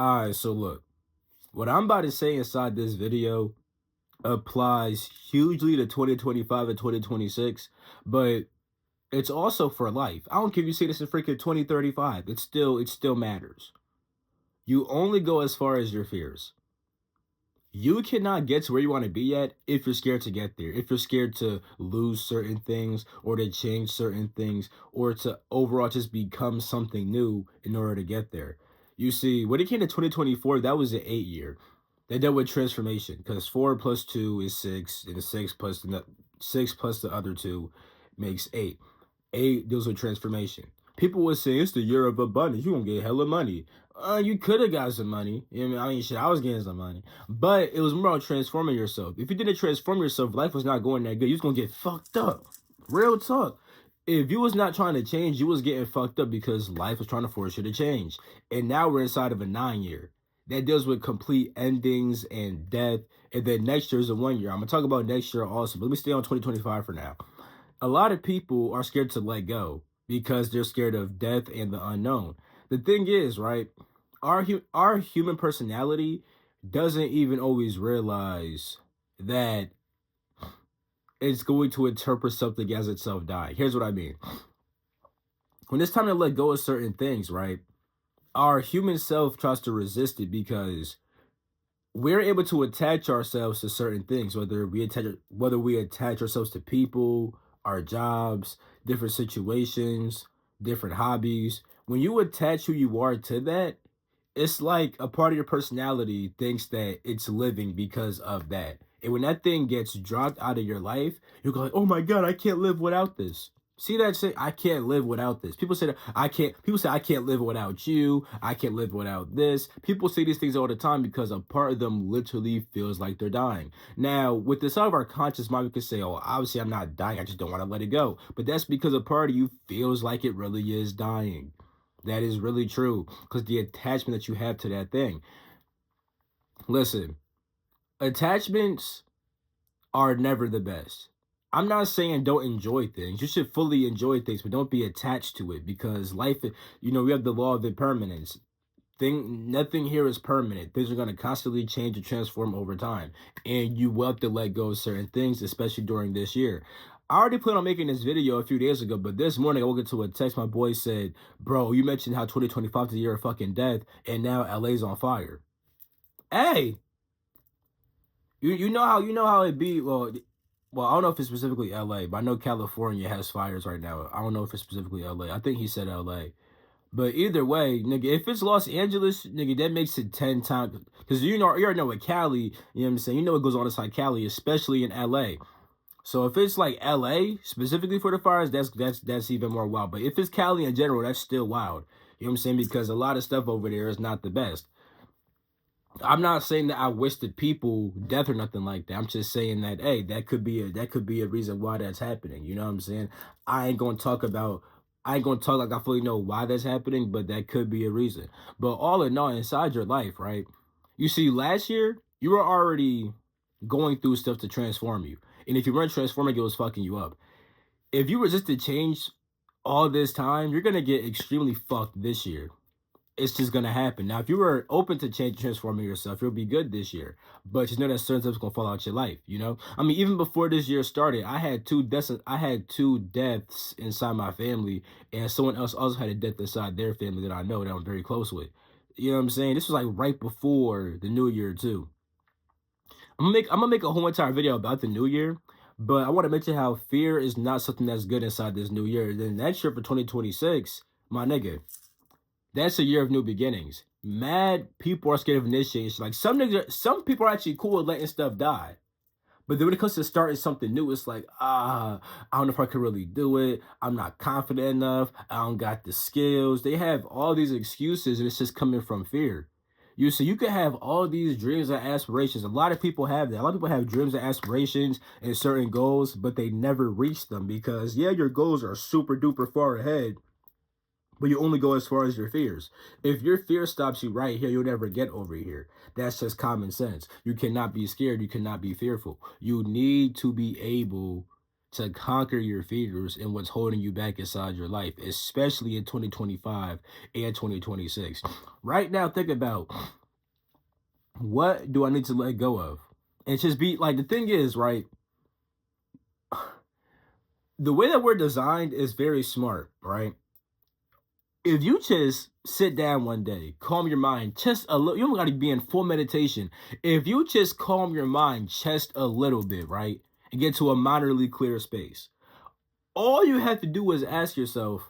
Alright, so look, what I'm about to say inside this video applies hugely to 2025 and 2026, but it's also for life. I don't care if you say this in freaking 2035. It still matters. You only go as far as your fears. You cannot get to where you want to be at if you're scared to get there. If you're scared to lose certain things or to change certain things or to overall just become something new in order to get there. You see, when it came to 2024, that was an 8 year. They dealt with transformation because 4 plus 2 is 6, and 6 plus the other two makes 8. 8 deals with transformation. People would say it's the year of abundance. You gonna get hella money. You could have got some money. You know what I mean? Shit, I was getting some money. But it was more about transforming yourself. If you didn't transform yourself, life was not going that good. You was gonna get fucked up. Real talk. If you was not trying to change, you was getting fucked up because life was trying to force you to change. And now we're inside of a 9 year that deals with complete endings and death. And then next year is a 1 year. I'm gonna talk about next year also, but let me stay on 2025 for now. A lot of people are scared to let go because they're scared of death and the unknown. The thing is, right? Our human personality doesn't even always realize that it's going to interpret something as itself dying. Here's what I mean. When it's time to let go of certain things, right? Our human self tries to resist it because we're able to attach ourselves to certain things, whether we attach ourselves to people, our jobs, different situations, different hobbies. When you attach who you are to that, it's like a part of your personality thinks that it's living because of that. And when that thing gets dropped out of your life, you go like, "Oh my God, I can't live without this." See that shit? I can't live without this. People say that I can't. People say I can't live without you. I can't live without this. People say these things all the time because a part of them literally feels like they're dying. Now, with the side of our conscious mind, we could say, "Oh, obviously I'm not dying. I just don't want to let it go." But that's because a part of you feels like it really is dying. That is really true because the attachment that you have to that thing. Listen, attachments are never the best. I'm not saying don't enjoy things. You should fully enjoy things, but don't be attached to it because we have the law of impermanence. Nothing here is permanent. Things are going to constantly change and transform over time. And you will have to let go of certain things, especially during this year. I already planned on making this video a few days ago, but this morning I woke up to a text. My boy said, "Bro, you mentioned how 2025 is the year of fucking death, and now LA's on fire." Hey, you know how it be. Well, I don't know if it's specifically LA, but I know California has fires right now. I don't know if it's specifically LA. I think he said LA. But either way, nigga, if it's Los Angeles, nigga, that makes it 10 times. Because you already know what Cali, you know what I'm saying? You know what goes on inside Cali, especially in LA. So if it's like LA specifically for the fires, that's even more wild. But if it's Cali in general, that's still wild. You know what I'm saying? Because a lot of stuff over there is not the best. I'm not saying that I wish the people death or nothing like that. I'm just saying that hey, that could be a reason why that's happening. You know what I'm saying? I ain't gonna talk about I ain't gonna talk like I fully know why that's happening, but that could be a reason. But all in all, inside your life, right? You see, last year you were already going through stuff to transform you, and if you weren't transforming, it was fucking you up. If you resisted change all this time, you're gonna get extremely fucked this year. It's just gonna happen. Now, if you were open to change, transforming yourself, you'll be good this year. But just know that certain stuff's gonna fall out your life. You know, I mean, even before this year started, I had two deaths. I had two deaths inside my family, and someone else also had a death inside their family that I know that I'm very close with. You know what I'm saying? This was like right before the new year too. I'm gonna make a whole entire video about the new year, but I want to mention how fear is not something that's good inside this new year. Then next year for 2026, my nigga. That's a year of new beginnings. Mad people are scared of initiation. Like some people are actually cool with letting stuff die. But then when it comes to starting something new, it's like, I don't know if I can really do it. I'm not confident enough. I don't got the skills. They have all these excuses, and it's just coming from fear. You could have all these dreams and aspirations. A lot of people have that. A lot of people have dreams and aspirations and certain goals, but they never reach them because yeah, your goals are super duper far ahead, but you only go as far as your fears. If your fear stops you right here, you'll never get over here. That's just common sense. You cannot be scared. You cannot be fearful. You need to be able to conquer your fears and what's holding you back inside your life, especially in 2025 and 2026. Right now, think about, what do I need to let go of? And just be like, the thing is, right? The way that we're designed is very smart, right? If you just sit down one day, calm your mind just a little, you don't got to be in full meditation. If you just calm your mind just a little bit, right, and get to a moderately clear space, all you have to do is ask yourself,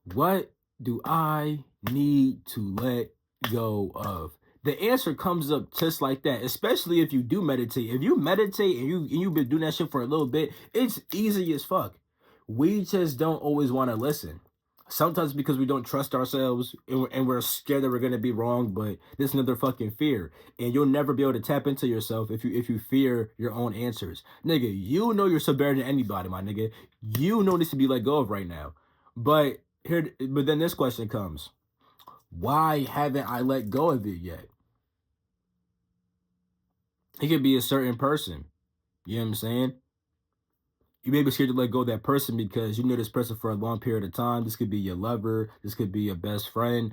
what do I need to let go of? The answer comes up just like that, especially if you do meditate. If you meditate and you've been doing that shit for a little bit, it's easy as fuck. We just don't always want to listen. Sometimes because we don't trust ourselves and we're scared that we're gonna be wrong, but this is another fucking fear. And you'll never be able to tap into yourself if you fear your own answers. Nigga, you know yourself better than anybody, my nigga. You know this to be let go of right now. But then this question comes. Why haven't I let go of it yet? It could be a certain person. You know what I'm saying? You may be scared to let go of that person because you know this person for a long period of time. This could be your lover. This could be your best friend.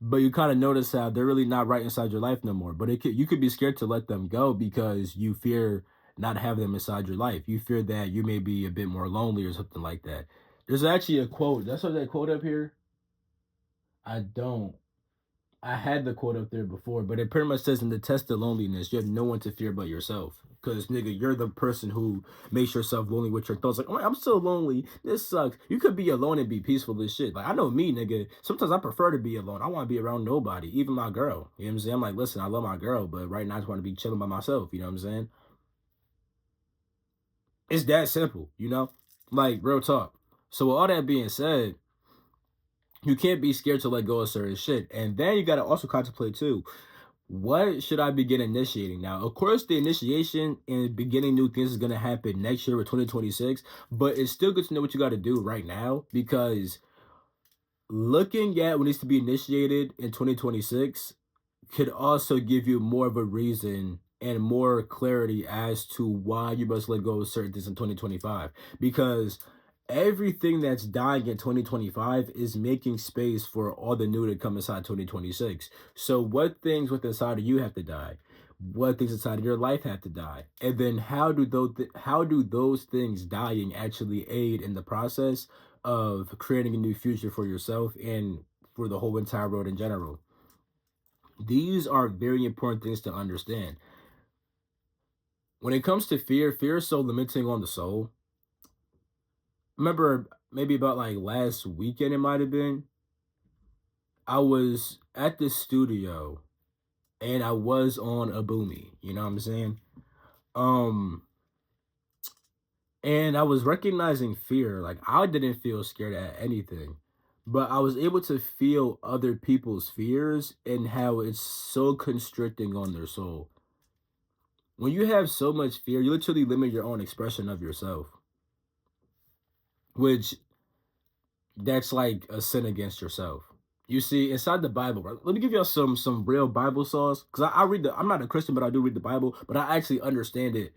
But you kind of notice how they're really not right inside your life no more. But you could be scared to let them go because you fear not having them inside your life. You fear that you may be a bit more lonely or something like that. There's actually a quote. That's what that quote up here. I don't. I had the quote up there before, but it pretty much says, in the test of loneliness, you have no one to fear but yourself. Because, nigga, you're the person who makes yourself lonely with your thoughts. Like, oh, I'm so lonely. This sucks. You could be alone and be peaceful as shit. Like, I know me, nigga. Sometimes I prefer to be alone. I want to be around nobody, even my girl. You know what I'm saying? I'm like, listen, I love my girl, but right now I just want to be chilling by myself. You know what I'm saying? It's that simple, you know? Like, real talk. So, with all that being said, you can't be scared to let go of certain shit. And then you got to also contemplate too, what should I begin initiating now? Of course, the initiation and beginning new things is going to happen next year with 2026, but it's still good to know what you got to do right now, because looking at what needs to be initiated in 2026 could also give you more of a reason and more clarity as to why you must let go of certain things in 2025. Because everything that's dying in 2025 is making space for all the new to come inside 2026. So what things within inside of you have to die? What things inside of your life have to die? And then how do those things dying actually aid in the process of creating a new future for yourself and for the whole entire world in general? These are very important things to understand. When it comes to fear, fear is so limiting on the soul. Remember, maybe about like last weekend, it might have been, I was at the studio and I was on a boomy, you know what I'm saying? Um, and I was recognizing fear. Like, I didn't feel scared at anything, but I was able to feel other people's fears and how it's so constricting on their soul. When you have so much fear, you literally limit your own expression of yourself, which that's like a sin against yourself. You see, inside the Bible, right? Let me give y'all some real Bible sauce. Because I read I'm not a Christian, but I do read the Bible, but I actually understand it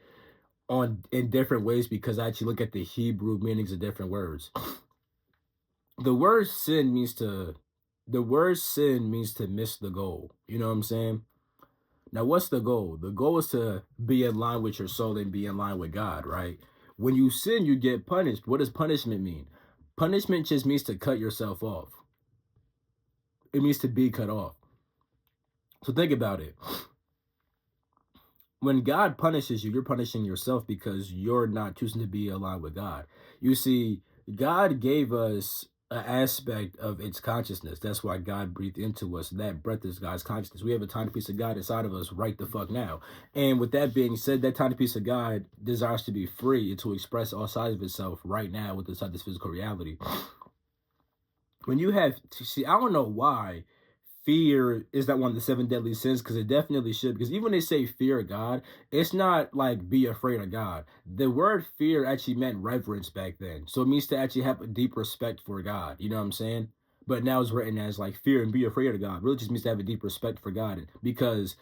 on in different ways because I actually look at the Hebrew meanings of different words. The word sin means to the word sin means to miss the goal. You know what I'm saying? Now, what's the goal? The goal is to be in line with your soul and be in line with God, right? When you sin, you get punished. What does punishment mean? Punishment just means to cut yourself off. It means to be cut off. So think about it. When God punishes you, you're punishing yourself because you're not choosing to be aligned with God. You see, God gave us an aspect of its consciousness. That's why God breathed into us. That breath is God's consciousness. We have a tiny piece of God inside of us right the fuck now. And with that being said, that tiny piece of God desires to be free and to express all sides of itself right now with inside this physical reality. When you have, see, I don't know why fear is not one of the seven deadly sins, because it definitely should. Because even when they say fear God, it's not like be afraid of God. The word fear actually meant reverence back then. So it means to actually have a deep respect for God. You know what I'm saying? But now it's written as like fear and be afraid of God. Really just means to have a deep respect for God, because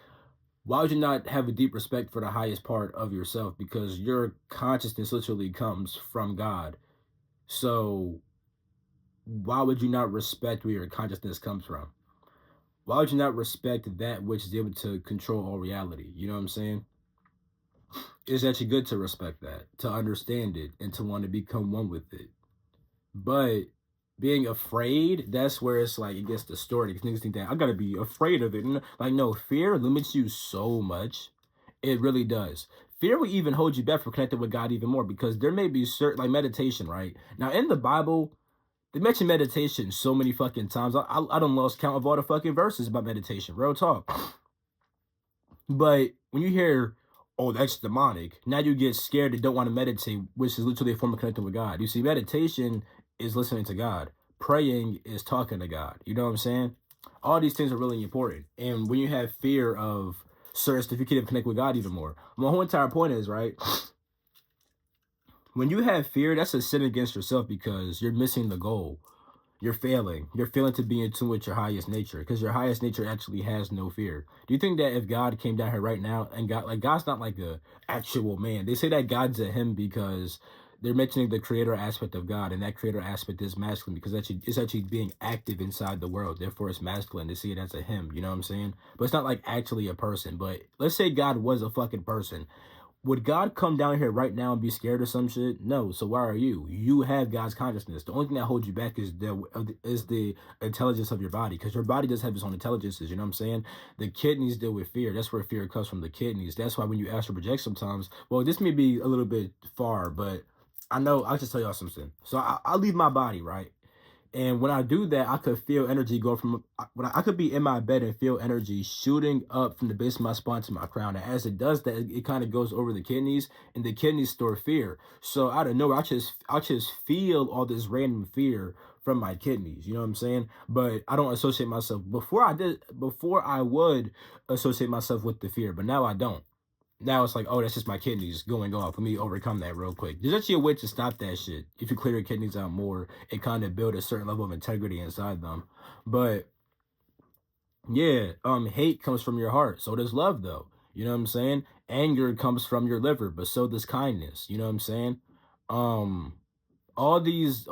why would you not have a deep respect for the highest part of yourself? Because your consciousness literally comes from God. So why would you not respect where your consciousness comes from? Why would you not respect that which is able to control all reality? You know what I'm saying? It's actually good to respect that, to understand it, and to want to become one with it. But being afraid, that's where it's like it gets distorted. Because niggas think that I gotta be afraid of it. And like, no, fear limits you so much. It really does. Fear will even hold you back from connecting with God even more, because there may be certain, like meditation, right? Now in the Bible, they mention meditation so many fucking times. I don't lost count of all the fucking verses about meditation. Real talk. But when you hear, oh, that's demonic, now you get scared and don't want to meditate, which is literally a form of connecting with God. You see, meditation is listening to God. Praying is talking to God. You know what I'm saying? All these things are really important. And when you have fear of certain stuff, you can't even connect with God even more. My whole entire point is, right, when you have fear, that's a sin against yourself, because you're missing the goal. You're failing. You're failing to be in tune with your highest nature, because your highest nature actually has no fear. Do you think that if God came down here right now and God's not like a actual man? They say that God's a him because they're mentioning the creator aspect of God, and that creator aspect is masculine, because it's actually being active inside the world. Therefore, it's masculine. They see it as a him. You know what I'm saying? But it's not like actually a person. But let's say God was a fucking person. Would God come down here right now and be scared of some shit? No. So why are you? You have God's consciousness. The only thing that holds you back is the intelligence of your body, because your body does have its own intelligences. You know what I'm saying? The kidneys deal with fear. That's where fear comes from, the kidneys. That's why when you astral project sometimes, well, this may be a little bit far, but I know I'll just tell y'all something. So I'll leave my body, right? And when I do that, I could feel energy go from when I could be in my bed and feel energy shooting up from the base of my spine to my crown. And as it does that, it kind of goes over the kidneys, and the kidneys store fear. So out of nowhere, I just feel all this random fear from my kidneys. You know what I'm saying? But I don't associate myself. Before I would associate myself with the fear, but now I don't. Now it's like, oh, that's just my kidneys going off. Let me overcome that real quick. There's actually a way to stop that shit. If you clear your kidneys out more and kind of build a certain level of integrity inside them. But yeah, hate comes from your heart. So does love, though. You know what I'm saying? Anger comes from your liver, but so does kindness. You know what I'm saying? Um, all these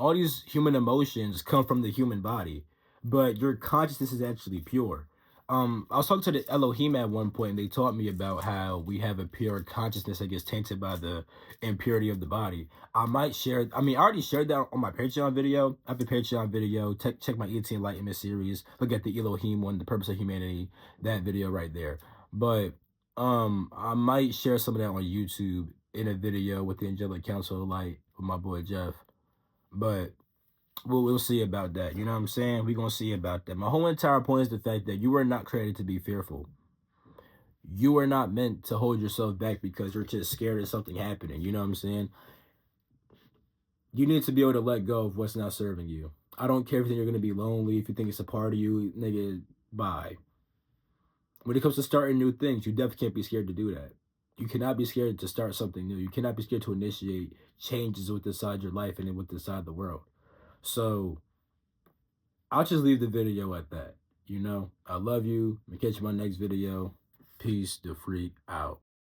human emotions come from the human body, but your consciousness is actually pure. I was talking to the Elohim at one point, and they taught me about how we have a pure consciousness that gets tainted by the impurity of the body. I might share, I mean, I already shared that on my Patreon video. I have a Patreon video. Check my 18 Enlightenment series. Look at the Elohim one, the purpose of humanity, that video right there. But I might share some of that on YouTube in a video with the Angelic Council of Light with my boy Jeff. But we'll see about that. You know what I'm saying? We're going to see about that. My whole entire point is the fact that you were not created to be fearful. You are not meant to hold yourself back because you're just scared of something happening. You know what I'm saying? You need to be able to let go of what's not serving you. I don't care if you're going to be lonely. If you think it's a part of you, nigga, bye. When it comes to starting new things, you definitely can't be scared to do that. You cannot be scared to start something new. You cannot be scared to initiate changes with inside your life and with inside the world. So I'll just leave the video at that. You know, I love you. I'll catch you in my next video. Peace the freak out.